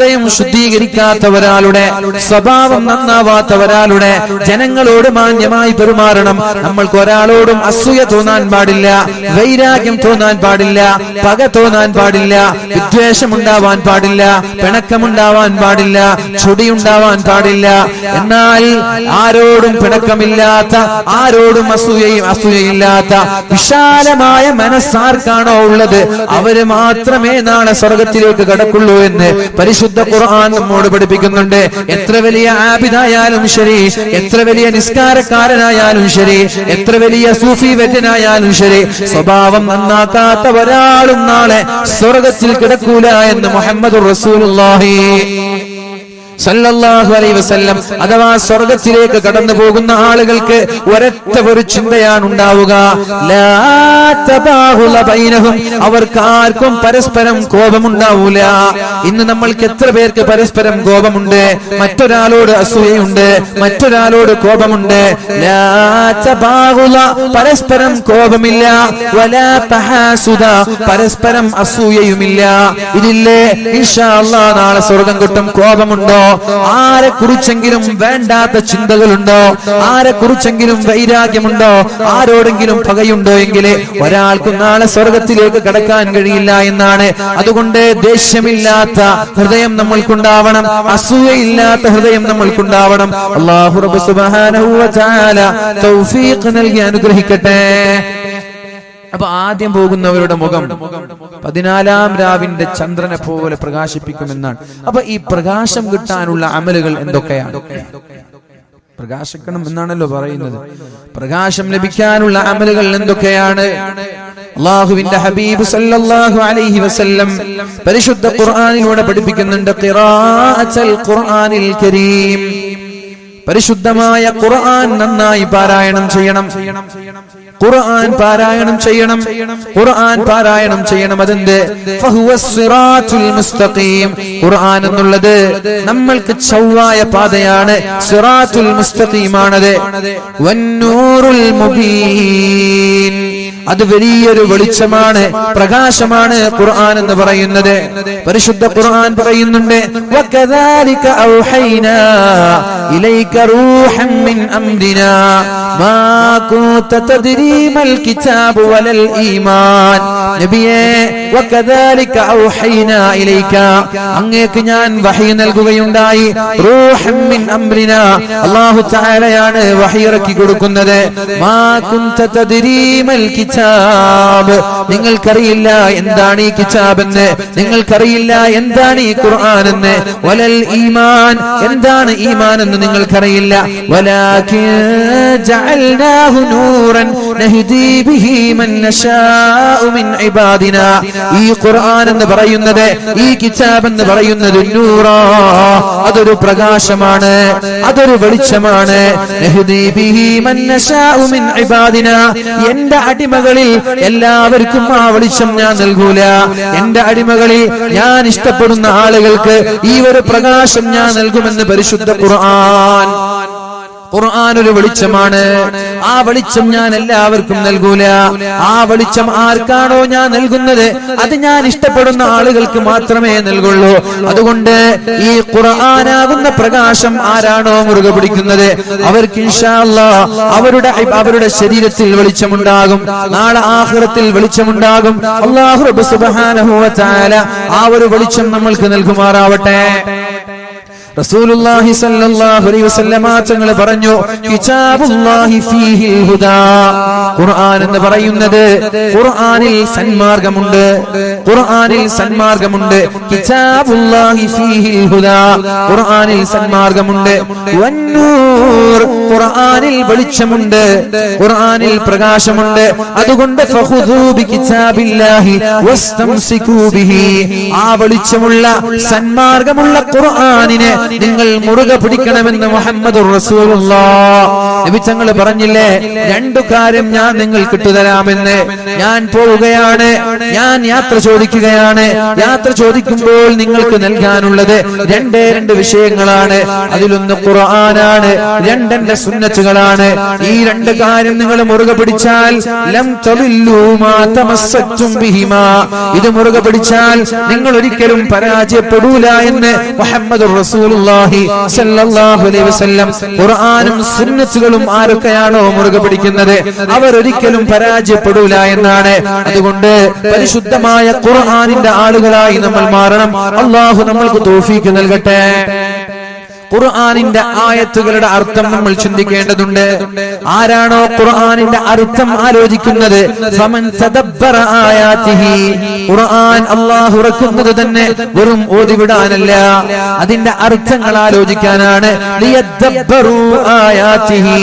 ഹൃദയം ശുദ്ധീകരിക്കാത്ത ഒരാളുടെ, സ്വഭാവം നന്നാവാത്ത ഒരാളുടെ ജനങ്ങളോട് മാന്യമായി പെരുമാറണം. നമ്മൾക്ക് ഒരാളോടും അസൂയ തോന്നാൻ പാടില്ല, വൈരാഗ്യം തോന്നാൻ പാടില്ല, പക തോന്നാൻ പാടില്ല, വിദ്വേഷമുണ്ടാവാൻ പാടില്ല, പിണക്കമുണ്ടാവാൻ പാടില്ല, ചുടിയുണ്ടാവാൻ പാടില്ല. എന്നാൽ ആരോടും പിണക്കമില്ലാത്ത, ആരോടും അസൂയയില്ലാത്ത വിശാലമായ മനസ്സാർക്കാണോ ഉള്ളത് അവര് മാത്രമേ നാളെ സ്വർഗത്തിലേക്ക് കടക്കുള്ളൂ എന്ന് പരിശുദ്ധ ഖുർആൻ നമ്മോട് പഠിപ്പിക്കുന്നുണ്ട്. എത്ര വലിയ ആബിദായാലും ശരി, എത്ര വലിയ നിസ്കാരക്കാരനായാലും ശരി, എത്ര വലിയ സൂഫി വ്യക്തനായാലും ശരി, സ്വഭാവം നന്നാക്കാത്ത ഒരാളും നാളെ സ്വർഗത്തിൽ കിടക്കൂല എന്ന് മുഹമ്മദുർ റസൂലുള്ളാഹി സല്ലല്ലാഹു അലൈഹി വസല്ലം. അഥവാ സ്വർഗത്തിലേക്ക് കടന്നു പോകുന്ന ആളുകൾക്ക് ഒരൊറ്റ ഒരു ചിന്തയാണ് ഉണ്ടാവുക, ലാ തബാഹുല ബൈനഹും, അവർക്ക് ആർക്കും പരസ്പരം കോപമുണ്ടാവൂല. ഇന്ന് നമ്മൾക്ക് എത്ര പേർക്ക് പരസ്പരം കോപമുണ്ട്, മറ്റൊരാളോട് അസൂയയുണ്ട്, മറ്റൊരാളോട് കോപമുണ്ട്. ലാ തബാഹുല, പരസ്പരം കോപമില്ല. വലാ തഹാസുദ, പരസ്പരം അസൂയയുമില്ല. ഇതില്ലേ ഇൻഷാ അല്ലാഹ് നാളെ സ്വർഗം കിട്ടും. കോപമുണ്ടോ? ആരെ കുറിച്ചെങ്കിലും വേണ്ടാത്ത ചിന്തകളുണ്ടോ? ആരെ കുറിച്ചെങ്കിലും വൈരാഗ്യമുണ്ടോ? ആരോടെങ്കിലും പകയുണ്ടോ എങ്കിൽ ഒരാൾക്കും നാളെ സ്വർഗത്തിലേക്ക് കടക്കാൻ കഴിയില്ല എന്നാണ്. അതുകൊണ്ട് ദേഷ്യമില്ലാത്ത ഹൃദയം നമ്മൾക്കുണ്ടാവണം, അസൂയയില്ലാത്ത ഹൃദയം നമ്മൾക്കുണ്ടാവണം. അല്ലാഹു റബ്ബ് സുബ്ഹാനഹു വ തആല തൗഫീഖ് നൽകി അനുഗ്രഹിക്കട്ടെ. അപ്പൊ ആദ്യം പോകുന്നവരുടെ മുഖം 14-ാം രാവിന്റെ ചന്ദ്രനെ പോലെ പ്രകാശിപ്പിക്കുമെന്നാണ്. അപ്പൊ ഈ പ്രകാശം കിട്ടാനുള്ള അമലുകൾ എന്തൊക്കെയാണ്? പ്രകാശിക്കണം എന്നാണല്ലോ പറയുന്നത്. പ്രകാശം ലഭിക്കാനുള്ള അമലുകൾ എന്തൊക്കെയാണ്? അല്ലാഹുവിന്റെ ഹബീബ് സല്ലല്ലാഹു അലൈഹി വസല്ലം പരിശുദ്ധ ഖുർആനിലൂടെ പഠിപ്പിക്കുന്നുണ്ട്, ഖിറാഅത്തുൽ ഖുർആനിൽ കരീം, പരിശുദ്ധമായ ഖുർആൻ നന്നായി പാരായണം ചെയ്യണം. ഖുർആൻ പാരായണം ചെയ്യണം, ഖുർആൻ പാരായണം ചെയ്യണം. അതെന്ത്? ഫഹുവസ് സിറാത്തുൽ മുസ്തഖീം. ഖുർആൻ എന്നുള്ളത് നമ്മൾക്ക് ചൊവ്വായ പാതയാണ്, സിറാത്തുൽ മുസ്തഖീമാണത്. വന്നൂറുൽ മുബീൻ, അത് വലിയൊരു വെളിച്ചമാണ്, പ്രകാശമാണ് ഖുർആൻ എന്ന് പറയുന്നത്. പരിശുദ്ധ ഖുർആൻ പറയുന്നുണ്ട്, വകദാലിക ഔഹൈനാ ഇലൈക റൂഹൻ മിൻ അംരിനാ മാ കുൻത തദ്രീ മൽ കിതാബ് വലൽ ഈമാൻ. നബിയേ, വകദാലിക ഔഹൈനാ ഇലൈക, അങ്ങേക്ക് ഞാൻ വഹി നൽകുകയുണ്ടായി. റൂഹൻ മിൻ അംരിനാ, അല്ലാഹു തആലയാണ് വഹി ഇറക്കി കൊടുക്കുന്നത്. മാ കുൻത തദ്രീ മൽ കിതാബ്, നിങ്ങൾക്കറിയില്ല എന്താണ് ഈ കിതാബ് എന്ന്, നിങ്ങൾക്കറിയില്ല എന്താണ് ഈ ഖുർആൻ എന്ന്. വലൽ ഈമാൻ, എന്താണ് ഈമാൻ എന്ന് നിങ്ങൾക്കറിയില്ല. വലാകിൻ ജഅൽനാഹു നൂറൻ നഹ്ദി ബിഹി മൻ നശാഉ മിൻ ഇബാദിനാ. ഈ ഖുർആൻ എന്ന് പറയുന്നത്, ഈ കിതാബ് എന്ന് പറയുന്നത് നൂറാ, അതൊരു പ്രകാശമാണ്, അതൊരു വെളിച്ചമാണ്. നഹ്ദി ബിഹി മൻ നശാഉ മിൻ ഇബാദിനാ, എന്റെ അടിമകളിൽ എല്ലാവർക്കും ആ വെളിച്ചം ഞാൻ നൽകൂല. എന്റെ അടിമകളിൽ ഞാൻ ഇഷ്ടപ്പെടുന്ന ആളുകൾക്ക് ഈ ഒരു പ്രകാശം ഞാൻ നൽകുമെന്ന് പരിശുദ്ധ ഖുർആൻ. ഖുർആൻ ഒരു വെളിച്ചമാണ്, ആ വെളിച്ചം ഞാൻ എല്ലാവർക്കും നൽകൂല. ആ വെളിച്ചം ആർക്കാണോ ഞാൻ നൽകുന്നത് അത് ഞാൻ ഇഷ്ടപ്പെടുന്ന ആളുകൾക്ക് മാത്രമേ നൽകുള്ളൂ. അതുകൊണ്ട് ഈ ഖുർആനാകുന്ന പ്രകാശം ആരാണോ മുറുകെ പിടിക്കുന്നത് അവർക്ക് ഇൻഷാ അല്ലാഹ് അവരുടെ ശരീരത്തിൽ വെളിച്ചമുണ്ടാകും, നാളെ ആഖിറത്തിൽ വെളിച്ചമുണ്ടാകും. അല്ലാഹു റബ്ബ് സുബ്ഹാനഹു വ തആല ആ ഒരു വെളിച്ചം നമ്മൾക്ക് നൽകുമാറാവട്ടെ. റസൂലുള്ളാഹി സ്വല്ലല്ലാഹു അലൈഹി വസല്ലമ തങ്ങൾ പറഞ്ഞു, കിതാബുല്ലാഹി ഫീഹിൽ ഹുദാ. ഖുർആൻ എന്ന് പറയുന്നത്, ഖുർആനിൽ സന്മാർഗ്ഗമുണ്ട്, ഖുർആനിൽ സന്മാർഗ്ഗമുണ്ട്. കിതാബുല്ലാഹി ഫീഹിൽ ഹുദാ, ഖുർആനിൽ സന്മാർഗ്ഗമുണ്ട്. വന്നൂർ, ഖുർആനിൽ വെളിച്ചമുണ്ട്, ഖുർആനിൽ പ്രകാശമുണ്ട്. അതുകൊണ്ട് ഫഖുദൂ ബികിതാബില്ലാഹി വസ്തംസികൂ ബിഹി, ആ വെളിച്ചമുള്ള സന്മാർഗ്ഗമുള്ള ഖുർആനിനെ നിങ്ങൾ മുറുകെ പിടിക്കണമെന്ന് മുഹമ്മദുർ റസൂലുള്ളാഹ് നബി തങ്ങൾ പറഞ്ഞില്ലേ, രണ്ടു കാര്യം ഞാൻ നിങ്ങൾക്ക് ഇട്ടുതരാമെന്ന്. ഞാൻ പോവുകയാണ്, ഞാൻ യാത്ര ചോദിക്കുകയാണ്. യാത്ര ചോദിക്കുമ്പോൾ നിങ്ങൾക്ക് നൽകാനുള്ളത് രണ്ട് വിഷയങ്ങളാണ്. അതിലൊന്ന് ഖുർആനാണ്, രണ്ടെന്റെ സുന്നത്തുകളാണ്. ഈ രണ്ട് കാര്യം നിങ്ങൾ മുറുകെ പിടിച്ചാൽ ലം തളില്ലു മാ തമസ്സക്തും ബിഹിമാ, ഇത് മുറുകെ പിടിച്ചാൽ നിങ്ങൾ ഒരിക്കലും പരാജയപ്പെടൂല എന്ന് മുഹമ്മദുർ റസൂലുള്ളാഹി സ്വല്ലല്ലാഹു അലൈഹി വസല്ലം. ഖുർആനും സുന്നത്തുകളും ആരൊക്കെയാണോ മുറുകെ പിടിക്കുന്നത് അവർ ഒരിക്കലും പരാജയപ്പെടൂല എന്നാണ്. അതുകൊണ്ട് പരിശുദ്ധമായ ഖുർആനിന്റെ ആളുകളായി നമ്മൾ മാറണം. അല്ലാഹു നമ്മൾക്ക് തൗഫീഖ് നൽകട്ടെ. ഖുർആനിന്റെ ആയത്തുകളുടെ അർത്ഥം നമ്മൾ ചിന്തിക്കേണ്ടതുണ്ട്. ആരാണോ ഖുർആനിന്റെ അർത്ഥം ആലോചിക്കുന്നത്, ഫമൻ തദബ്ബറ ആയാതിഹി, ഖുർആൻ അല്ലാഹു ഇറക്കുന്നത് തന്നെ വെറും ഓതിവിടാനല്ല, അതിന്റെ അർത്ഥങ്ങൾ ആലോചിക്കാനാണ്. ലിയദബ്ബറു ആയാതിഹി,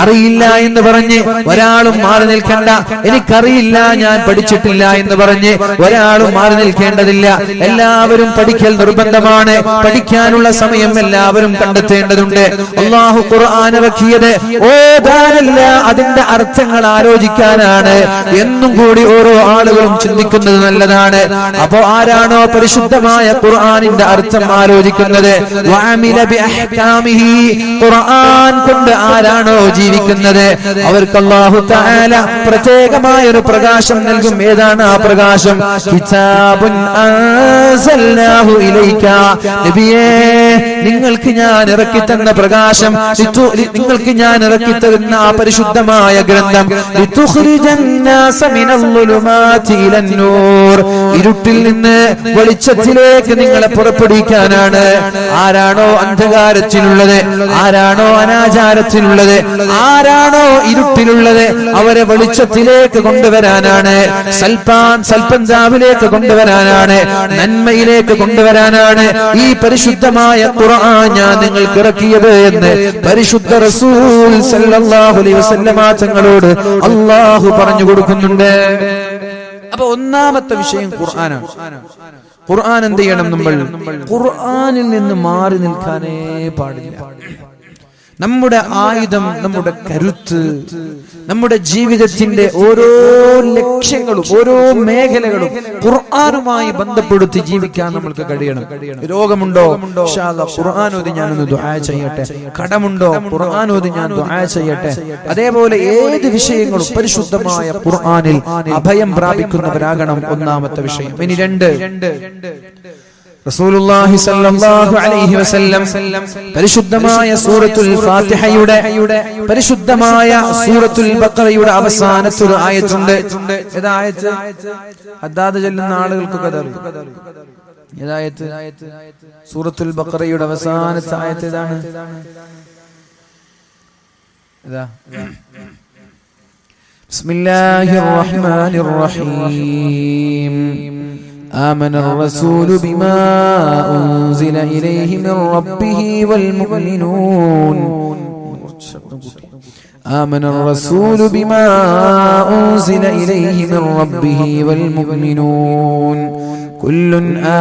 അറിയില്ല എന്ന് പറഞ്ഞ് ഒരാളും മാറി നിൽക്കണ്ട. എനിക്കറിയില്ല, ഞാൻ പഠിച്ചിട്ടില്ല എന്ന് പറഞ്ഞ് ഒരാളും മാറി നിൽക്കേണ്ടതില്ല. എല്ലാവരും പഠിക്കൽ നിർബന്ധമാണ്. പഠിക്കാനുള്ള സമയം എല്ലാവരും കണ്ടെത്തേണ്ടതുണ്ട്. അല്ലാഹു ഖുർആൻ ഇറക്കിയത് ഓതാനല്ല, അതിന്റെ അർത്ഥങ്ങൾ ആലോചിക്കാനാണ്. എന്നും കൂടി ഓരോ ആളുകളും ചിന്തിക്കുന്നത് നല്ലതാണ്. അപ്പോ ആരാണോ പരിശുദ്ധമായ ഖുർആനിന്റെ അർത്ഥം ആലോചിക്കുന്നത്, വഅമില ബിഅഹ്കാമിഹി, ഖുർആൻ കൊണ്ട് ആരാണോ ജീവിക്കുന്നത് അവർക്ക് അല്ലാഹു തആല പ്രത്യേകമായ ഒരു പ്രകാശം നൽകും. ഏതാണ് ആ പ്രകാശം? കിതാബുൻ അൻസൽനാഹു ഇലൈക, നബിയേ നിങ്ങൾക്ക് ഞാൻ ഇറക്കി തന്ന പ്രകാശം, നിങ്ങൾക്ക് ഞാൻ ഇറക്കി തരുന്ന ആ പരിശുദ്ധമായ ഗ്രന്ഥം, ഇരുട്ടിൽ നിന്ന് വെളിച്ചത്തിലേക്ക് നിങ്ങളെ പുറപ്പെടുവിക്കാനാണ്. ആരാണോ അന്ധകാരത്തിലുള്ളത്, ആരാണോ അനാചാരത്തിലുള്ളത്, ആരാണോ ഇരുട്ടിലുള്ളത് അവരെ വെളിച്ചത്തിലേക്ക് കൊണ്ടുവരാനാണ്. സൽപന്താവിലേക്ക് കൊണ്ടുവരാനാണ്, നന്മയിലേക്ക് കൊണ്ടുവരാനാണ് ഈ പരിശുദ്ധമായ ഖുർആൻ ഞാൻ നിങ്ങൾക്ക് ഇറക്കിയത് എന്ന് പരിശുദ്ധ റസൂൽ സല്ലല്ലാഹു അലൈഹി വസല്ലമ തങ്ങളോട് അല്ലാഹു പറഞ്ഞു കൊടുക്കുന്നുണ്ട്. അപ്പൊ ഒന്നാമത്തെ വിഷയം ഖുർആനാണ്. ഖുർആൻ എന്ത് ചെയ്യണം? നമ്മൾ ഖുർആനിൽ നിന്ന് മാറി നിൽക്കാനേ പാടില്ല. നമ്മുടെ ആയുധം, നമ്മുടെ കരുത്ത്, നമ്മുടെ ജീവിതത്തിന്റെ ഓരോ ലക്ഷ്യങ്ങളും ഓരോ മേഖലകളും ഖുർആനുമായി ബന്ധപ്പെടുത്തി ജീവിക്കാൻ നമ്മൾക്ക് കഴിയണം. രോഗമുണ്ടോ? ഇൻഷാ അല്ലാഹ് ഖുർആൻ ഓതി ഞാനൊന്ന് ദുആ ചെയ്യട്ടെ. കടമുണ്ടോ? ഖുർആൻ ഓതി ഞാൻ ദുആ ചെയ്യട്ടെ. അതേപോലെ ഏത് വിഷയങ്ങളും പരിശുദ്ധമായ ഖുർആനിൽ അഭയം പ്രാപിക്കുന്നവരാകണം. ഒന്നാമത്തെ വിഷയം. ഇനി രണ്ട്, റസൂലുള്ളാഹി സ്വല്ലല്ലാഹു അലൈഹി വസല്ലം പരിശുദ്ധമായ സൂറത്തുൽ ഫാത്തിഹയുടെ, പരിശുദ്ധമായ സൂറത്തുൽ ബഖറയുടെ അവസാനത്തെ ഒരു ആയത്തുണ്ട്. ഏതാ ആയത്ത്? ഹദ്ദാദ് ചൊല്ലുന്ന ആളുകൾക്കൊക്കെ അറിയാം. ഏതായത്ത്? സൂറത്തുൽ ബഖറയുടെ അവസാനത്തെ ആയത്ത് ഏതാണ്? ഇതാ, ബിസ്മില്ലാഹിർ റഹ്മാനിർ റഹീം. آمن الرسول بما أنزل إليه من ربه والمؤمنون. آمن الرسول بما أنزل إليه من ربه والمؤمنون كل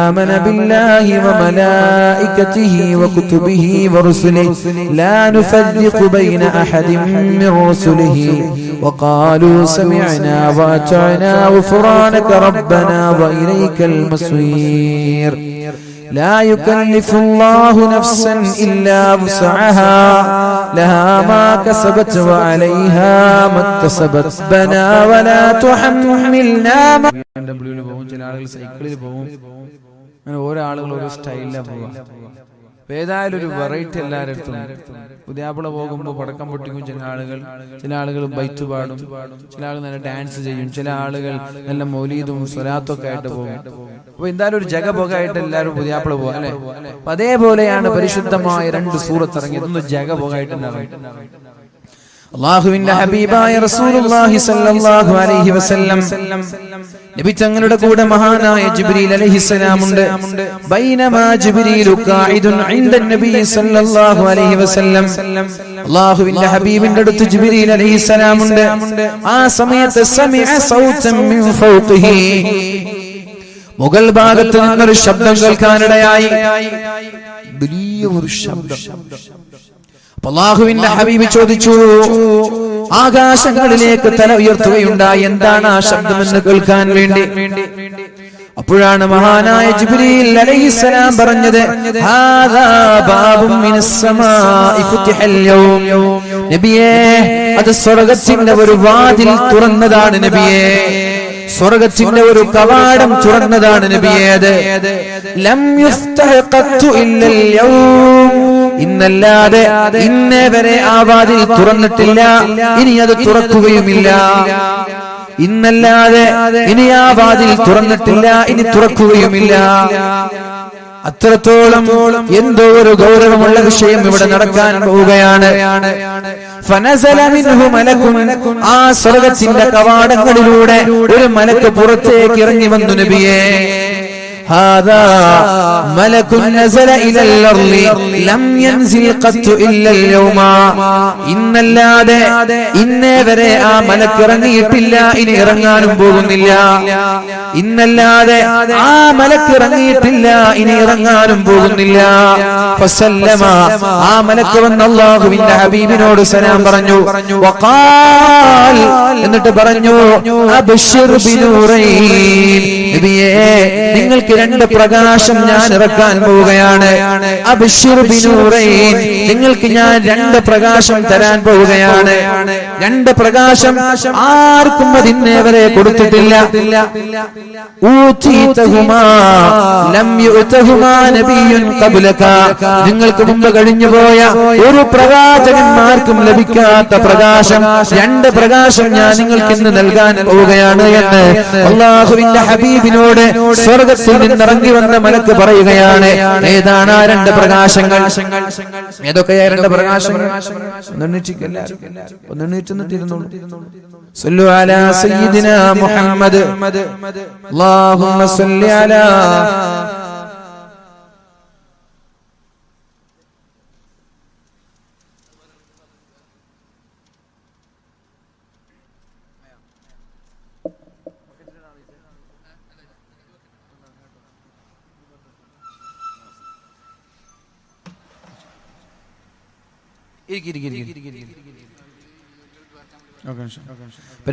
آمن بالله وملائكته وكتبه ورسله لا نفرق بين أحد من رسله وقالوا سمعنا وأطعنا غفرانك ربنا وإليك المصير لا يكلف الله نفسا إلا وسعها لها ما كسبت وعليها ما اكتسبت ربنا ولا تحملنا ما. ചില ആളുകൾ സൈക്കിളിൽ പോകും, അങ്ങനെ ഓരോ ആളുകൾ ഓരോ സ്റ്റൈലിലാണ് പോവുക. ഏതായാലും ഒരു വെറൈറ്റി എല്ലാവരും. പുതിയാപ്പിള പോകുമ്പോൾ പടക്കം പൊട്ടിക്കും ചില ആളുകൾ ബൈറ്റ് പാടും, ചില ആളുകൾ നല്ല ഡാൻസ് ചെയ്യും, ചില ആളുകൾ നല്ല മൗലീദും സ്വലാത്തും ഒക്കെ ആയിട്ട് പോകും. അപ്പൊ എന്തായാലും ഒരു ജഗബോഗായിട്ട് എല്ലാവരും പുതിയാപ്പിള പോകും, അല്ലെ? അപ്പൊ അതേപോലെയാണ് പരിശുദ്ധമായ രണ്ട് സൂറത്ത് ഇറങ്ങിയത്. ഒന്ന് ജഗബോഗായിട്ടുണ്ടാകും. അല്ലാഹുവിന്റെ ഹബീബായ റസൂലുള്ളാഹി സ്വല്ലല്ലാഹു അലൈഹി വസല്ലം നബി തങ്ങളുടെ കൂടെ മഹാനായ ജിബ്രീൽ അലൈഹിസ്സലാം ഉണ്ട്. ബൈനമാ ജിബ്രീലു ഖായിദുൻ ഇൻദ നബി സ്വല്ലല്ലാഹു അലൈഹി വസല്ലം, അല്ലാഹുവിന്റെ ഹബീബിന്റെ അടുത്ത് ജിബ്രീൽ അലൈഹിസ്സലാം ഉണ്ട്. ആ സമയത്ത് സമിഅ സൗതൻ മിൻ ഫൗഖിഹി, മുകൾ ഭാഗത്ത് നിന്നൊരു ശബ്ദം കേൾക്കാനിടയായി. വലിയ ഒരു ശബ്ദം. അല്ലാഹുവിന്റെ ഹബീബ് ചോദിച്ചു, ആകാശങ്ങളിലേക്ക് തല ഉയർത്തുകയുണ്ടായി, എന്താണ് ആ ശബ്ദമെന്ന് കേൾക്കാൻ വേണ്ടി. അപ്പോഴാണ് മഹാനായ ജിബ്രീൽ അലൈഹിസ്സലാം പറഞ്ഞത്, ഹാദാ ബാബും മിനസ് സമാഇ ഫുതിഹൽ യൗം. നബിയേ, അത് സ്വർഗ്ഗത്തിന്റെ ഒരു വാതിൽ തുറന്നതാണ് നബിയേ, സ്വർഗ്ഗത്തിന്റെ ഒരു കവാടം തുറന്നതാണ് നബിയേ. അത് ലം യുഫ്തഹ് ഖത്തു ഇല്ലൽ യൗം, ഇന്നല്ലാതെ ഇന്നേ വരെ ആ വാതിൽ തുറന്നിട്ടില്ല, ഇനി അത് തുറക്കുകയുമില്ല. ഇന്നല്ലാതെ ഇനി ആ വാതിൽ തുറന്നിട്ടില്ല, ഇനി തുറക്കുകയുമില്ല. അത്രത്തോളം എന്തോ ഒരു ഗൗരവമുള്ള വിഷയം ഇവിടെ നടക്കാൻ പോവുകയാണ്. ഫനസല മിൻഹു മലകുൻ, ആ സ്വർഗ്ഗത്തിന്റെ കവാടങ്ങളിലൂടെ ഒരു മലക്ക് പുറത്തേക്ക് ഇറങ്ങി വന്നു നബിയേ. هذا ملك نزل إلى الأرض لم ينزل قط إلا اليوم. ഇന്നല്ലാതെ ഇന്നേ വരെ ആ മലക്ക് ഇറങ്ങിയിട്ടില്ല, ഇനി ഇറങ്ങാനും പോകുന്നില്ല. ഇന്നല്ലാതെ ആ മലക്ക് ഇറങ്ങിയിട്ടില്ല, ഇനി ഇറങ്ങാനും പോകുന്നില്ല. ഫസല്ലമ, ആ മലക്ക് വന്ന് അല്ലാഹുവിന്റെ ഹബീബിനോട് സലാം പറഞ്ഞു. വഖാൽ, എന്നിട്ട് പറഞ്ഞു, അബ്ശിർ ബിനൂറൈൻ, നബിയേ നിങ്ങൾക്ക് രണ്ട് പ്രകാശം ഞാൻ ഇറക്കാൻ പോവുകയാണ്. അബ്ശിർ ബിനൂറൈൻ, നിങ്ങൾക്ക് ഞാൻ രണ്ട് പ്രകാശം തരാൻ പോവുകയാണ്. രണ്ട് പ്രകാശം ആർക്കും അതിന്നേ വരെ കൊടുത്തിട്ടില്ല. ഊതീതഹുമാ ലം യുതഹുമാ നബിയ്യുൻ ഖബ്ലക, നിങ്ങൾക്ക് മുമ്പ് കഴിഞ്ഞുപോയ ഒരു പ്രവാചകന്മാർക്കും ലഭിക്കാത്ത പ്രകാശം, രണ്ട് പ്രകാശം ഞാൻ നിങ്ങൾക്ക് ഇന്ന് നൽകാൻ പോവുകയാണ് എന്ന് അല്ലാഹുവിന്റെ ഹബീബിനോട് സ്വർഗ്ഗത്തിൽ നിന്നിറങ്ങി വന്ന മലക്ക് പറയുകയാണ്. ഏതാണ് ആ രണ്ട് പ്രകാശങ്ങൾ? ഏതൊക്കെയാ രണ്ട് പ്രകാശങ്ങൾ? സല്ലു അലാ സയ്യിദിനാ മുഹമ്മദ്. അല്ലാഹുമ്മ സല്ലി അലാ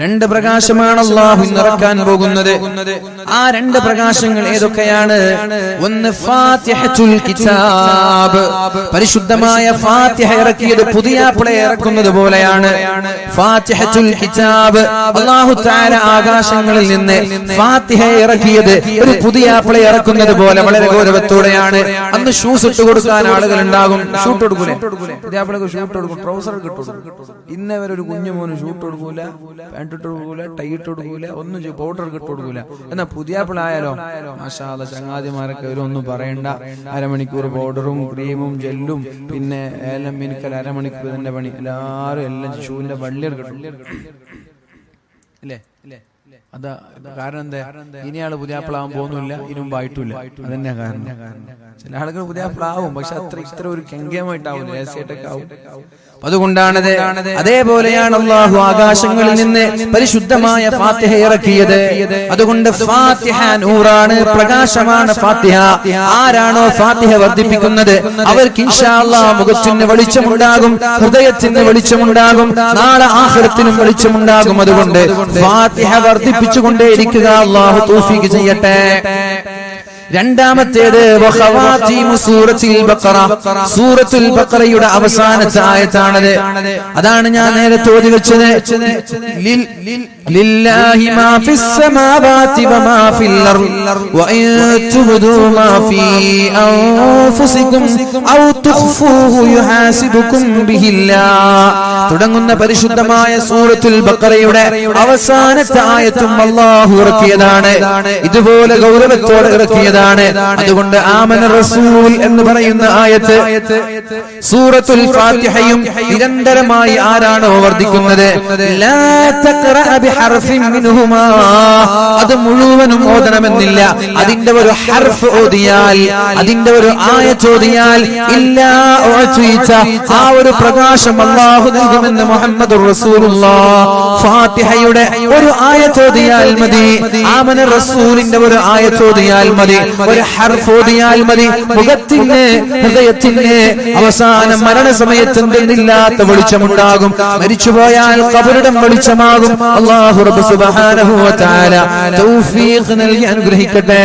രണ്ട് പ്രകാശമാണ് അല്ലാഹു ഇറക്കാൻ പോകുന്നത്. ആ രണ്ട് പ്രകാശങ്ങൾ ഏതൊക്കെയാണ്? ഒന്ന് ഫാത്തിഹത്തുൽ കിതാബ്, പരിശുദ്ധമായ ഫാത്തിഹ ഇറക്കിയത് പുതിയാപ്പിളയെ ഇറക്കുന്നത് പോലെയാണ്. ഫാത്തിഹത്തുൽ കിതാബ്, അല്ലാഹു തആല ആകാശങ്ങളിൽ നിന്ന് ഫാത്തിഹ ഇറക്കിയത് ഒരു പുതിയാപ്പിളെ ഇറക്കുന്നത് പോലെ വളരെ ഗൗരവത്തോടെയാണ്. അന്ന് ഷൂസ് ഇട്ട് കൊടുക്കാൻ ആളുകൾ ഉണ്ടാകും. ഷൂട്ട് കൊടുക്കൂലേ? പുതിയാപ്പിളക്ക് ഷൂട്ട് കൊടുക്കും, ട്രൗസർ കിട്ടും. ഇന്നേ വരെ ഒരു കുഞ്ഞു മോന് ഷൂട്ട് കൊടുക്കൂല, പാന്റ് ഇട്ട് കൊടുക്കൂല, ടൈ ഇട്ട് കൊടുക്കൂല, ഒന്നും പൗഡർ ഇട്ട് കൊടുക്കൂല. എന്നാ പുതിയാപ്പിളായാലോ മാഷാ അല്ലാഹ്, ചങ്ങാതിമാരൊക്കെ ഒന്നും പറയണ്ട, അരമണിക്കൂർ പൗഡറും ക്രീമും ജെല്ലും പിന്നെ ഏലം മിനുക്കൽ അരമണിക്കൂർ തന്നെ പണി. എല്ലാരും എല്ലാം ഷൂവിന്റെ വള്ളിയർ കിട്ടും അല്ലേ? അതാ കാരണം എന്താ? ഇനി ആള് പുതിയാപ്പിളാവാൻ പോകുന്നില്ല, ഇനി മുമ്പായിട്ടില്ല. അതന്നെ കാരണം. ചില ആളുകൾ പുതിയാപ്പിളാവും, പക്ഷെ ഇത്ര ഒരു കെങ്കേമായിട്ടാവും, രഹസ്യമായിട്ടൊക്കെ ആവും. അതുകൊണ്ടാണത്. അതേപോലെയാണ് അല്ലാഹു ആകാശങ്ങളിൽ നിന്ന് പരിശുദ്ധമായ ഫാത്തിഹ ഇറക്കിയത്. അതുകൊണ്ട് ഫാത്തിഹ നൂറാണ്, പ്രകാശമാണ് ഫാത്തിഹ. ആരാണോ ഫാത്തിഹ വർദ്ധിപ്പിക്കുന്നത് അവർക്ക് ഇൻഷാ അല്ലാഹ് മുഖത്തിന് വെളിച്ചമുണ്ടാകും, ഹൃദയത്തിന് വെളിച്ചമുണ്ടാകും, നാളെ ആഖിറത്തിനും വെളിച്ചമുണ്ടാകും. അതുകൊണ്ട് ഫാത്തിഹ വർദ്ധിപ്പിച്ചുകൊണ്ടേയിരിക്കുക. അല്ലാഹു തൗഫീഖ് ചെയ്യട്ടെ. രണ്ടാമത്തേത് സൂറത്തുൽ ബഖറയുടെ അവസാനത്തെ ആയത്താണത്. അതാണ് ഞാൻ നേരത്തെ ഓതി വെച്ചത്. ലില്ലാഹി മാ ഫിസ് സമാവാതി വമാ ഫിൽ അർദ് വഇൻ തുബ്ദൂ മാ ഫീ അൻഫുസികും ഔ തുഖ്ഫൂഹു യുഹാസിബുകും ബിഹില്ലാഹ് തുടങ്ങുന്ന പരിശുദ്ധമായ സൂറത്തുൽ ബഖറയുടെ അവസാനത്തെ ആയത്തും അല്ലാഹു ഇറക്കിയതാണ്. ഇതുപോലെ ഗൗരവത്തോടെ ഇറക്കിയതാണ്. അതുകൊണ്ട് ആമന റസൂൽ എന്ന് പറയുന്ന ആയത്ത് സൂറത്തുൽ ഫാത്തിഹയും നിരന്തരമായി ആരാണോ വർദ്ധിക്കുന്നത്, ലാ തഖറഅ ബിഹർഫിൻ മിൻഹുമാ, അത് മുഴുവനും ഓതണമെന്നില്ല. ഉണ്ടാകുന്നില്ല. അതിന്റെ ഒരു ഹർഫ് ഓതിയാൽ, അതിന്റെ ഒരു ആയത്ത് ഓതിയാൽ ഇല്ലാ ഉഅ്തീത, ആ ഒരു പ്രകാശം അല്ലാഹു നൽകുമെന്ന് മുഹമ്മദുർ റസൂലുള്ളാഹ്. ഫാത്തിഹയുടെ ഒരു ആയത്ത് ഓതിയാൽ മതി, ആമന റസൂലിന്റെ ഒരു ആയത്ത് ഓതിയാൽ മതി, ഒരു ഹർഫ് ഓതിയാൽ മതി, മുഖത്തിന് ഹൃദയത്തിന് അവസാനം മരണസമയത്ത് എന്തെന്നില്ലാത്ത വെളിച്ചമുണ്ടാകും. മരിച്ചുപോയാൽ ഖബറിടം വെളിച്ചമാകും. അല്ലാഹു റബ്ബ് സുബ്ഹാനഹു വ തആല തൗഫീഖ് നൽകി അനുഗ്രഹിക്കട്ടെ.